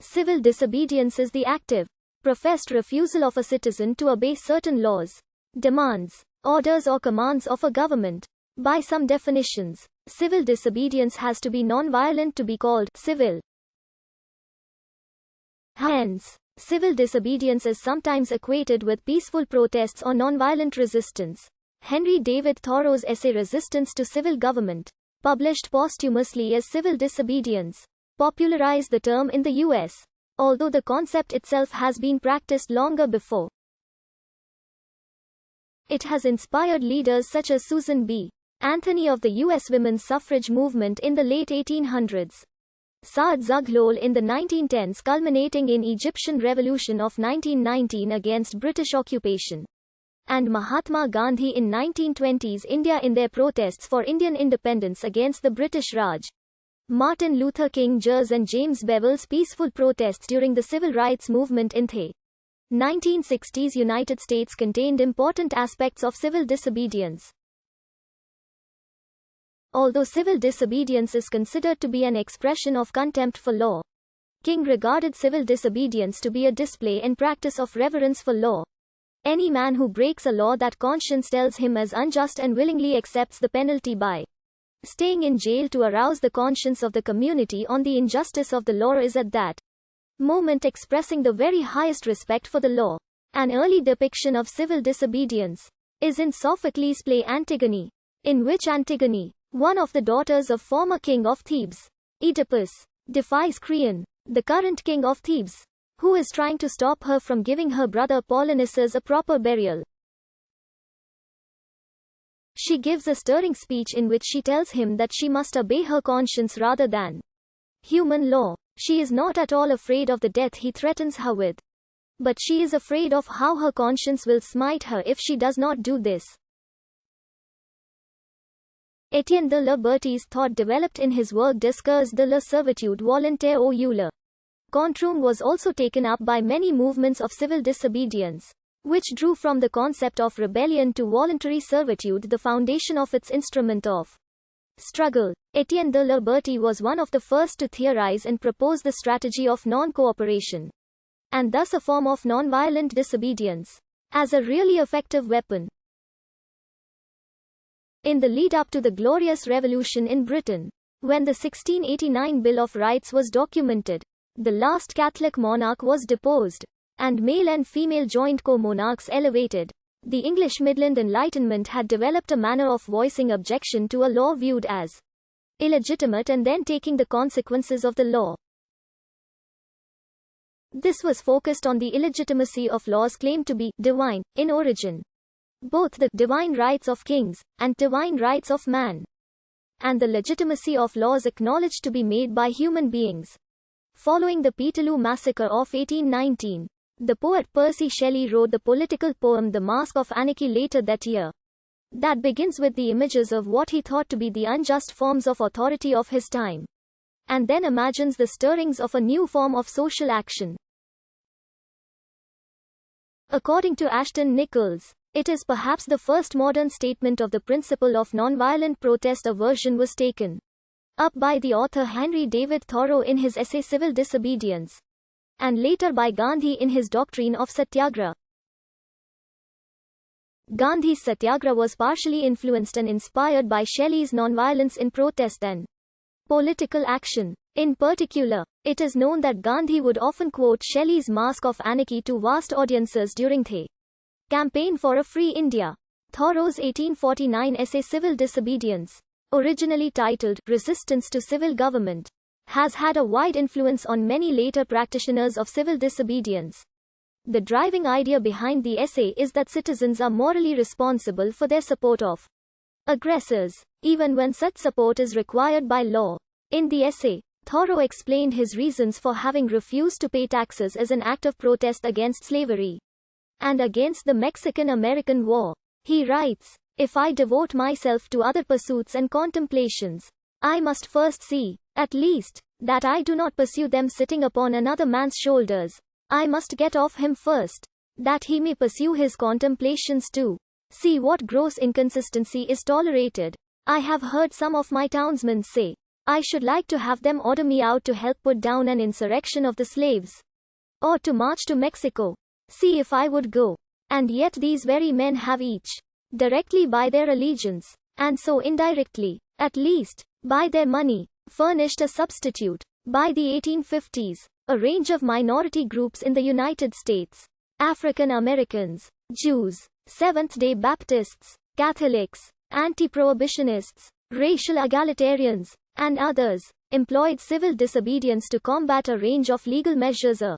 Civil disobedience is the active, professed refusal of a citizen to obey certain laws, demands, orders or commands of a government. By some definitions, civil disobedience has to be non-violent to be called civil. Hence, civil disobedience is sometimes equated with peaceful protests or non-violent resistance. Henry David Thoreau's essay Resistance to Civil Government, published posthumously as Civil Disobedience, popularized the term in the U.S., although the concept itself has been practiced longer before. It has inspired leaders such as Susan B. Anthony of the U.S. women's suffrage movement in the late 1800s, Saad Zaghlol in the 1910s, culminating in Egyptian Revolution of 1919 against British occupation, and Mahatma Gandhi in 1920s India in their protests for Indian independence against the British Raj. Martin Luther King Jr. and James Bevel's peaceful protests during the civil rights movement in the 1960s United States contained important aspects of civil disobedience. Although civil disobedience is considered to be an expression of contempt for law, King regarded civil disobedience to be a display and practice of reverence for law. Any man who breaks a law that conscience tells him is unjust and willingly accepts the penalty by staying in jail to arouse the conscience of the community on the injustice of the law is at that moment expressing the very highest respect for the law. An early depiction of civil disobedience is in Sophocles' play Antigone, in which Antigone, one of the daughters of former king of Thebes, Oedipus, defies Creon, the current king of Thebes, who is trying to stop her from giving her brother Polynices a proper burial. She gives a stirring speech in which she tells him that she must obey her conscience rather than human law. She is not at all afraid of the death he threatens her with, but she is afraid of how her conscience will smite her if she does not do this. Etienne de la Bertie's thought developed in his work Discours de la servitude volontaire ou la Contrum was also taken up by many movements of civil disobedience, which drew from the concept of rebellion to voluntary servitude the foundation of its instrument of struggle. Etienne de la Bertie was one of the first to theorize and propose the strategy of non-cooperation, and thus a form of non-violent disobedience, as a really effective weapon. In the lead-up to the Glorious Revolution in Britain, when the 1689 Bill of Rights was documented, the last Catholic monarch was deposed, and male and female joint co-monarchs elevated. The English Midland Enlightenment had developed a manner of voicing objection to a law viewed as illegitimate and then taking the consequences of the law. This was focused on the illegitimacy of laws claimed to be divine in origin, both the divine rights of kings and divine rights of man, and the legitimacy of laws acknowledged to be made by human beings. Following the Peterloo Massacre of 1819, the poet Percy Shelley wrote the political poem The Mask of Anarchy later that year, that begins with the images of what he thought to be the unjust forms of authority of his time, and then imagines the stirrings of a new form of social action. According to Ashton Nichols, it is perhaps the first modern statement of the principle of nonviolent protest. A version was taken up by the author Henry David Thoreau in his essay Civil Disobedience, and later by Gandhi in his doctrine of Satyagraha. Gandhi's Satyagraha was partially influenced and inspired by Shelley's nonviolence in protest and political action. In particular, it is known that Gandhi would often quote Shelley's Mask of Anarchy to vast audiences during the campaign for a free India. Thoreau's 1849 essay Civil Disobedience, originally titled Resistance to Civil Government, has had a wide influence on many later practitioners of civil disobedience. The driving idea behind the essay is that citizens are morally responsible for their support of aggressors, even when such support is required by law. In the essay, Thoreau explained his reasons for having refused to pay taxes as an act of protest against slavery and against the Mexican-American War. He writes, "If I devote myself to other pursuits and contemplations, I must first see, at least, that I do not pursue them sitting upon another man's shoulders. I must get off him first, that he may pursue his contemplations too. See what gross inconsistency is tolerated. I have heard some of my townsmen say I should like to have them order me out to help put down an insurrection of the slaves. Or to march to Mexico. See if I would go. And yet these very men have each, directly by their allegiance, and so indirectly, at least, by their money, furnished a substitute. By the 1850s, a range of minority groups in the United States, African Americans, Jews, Seventh-day Baptists, Catholics, anti-prohibitionists, racial egalitarians, and others, employed civil disobedience to combat a range of legal measures. A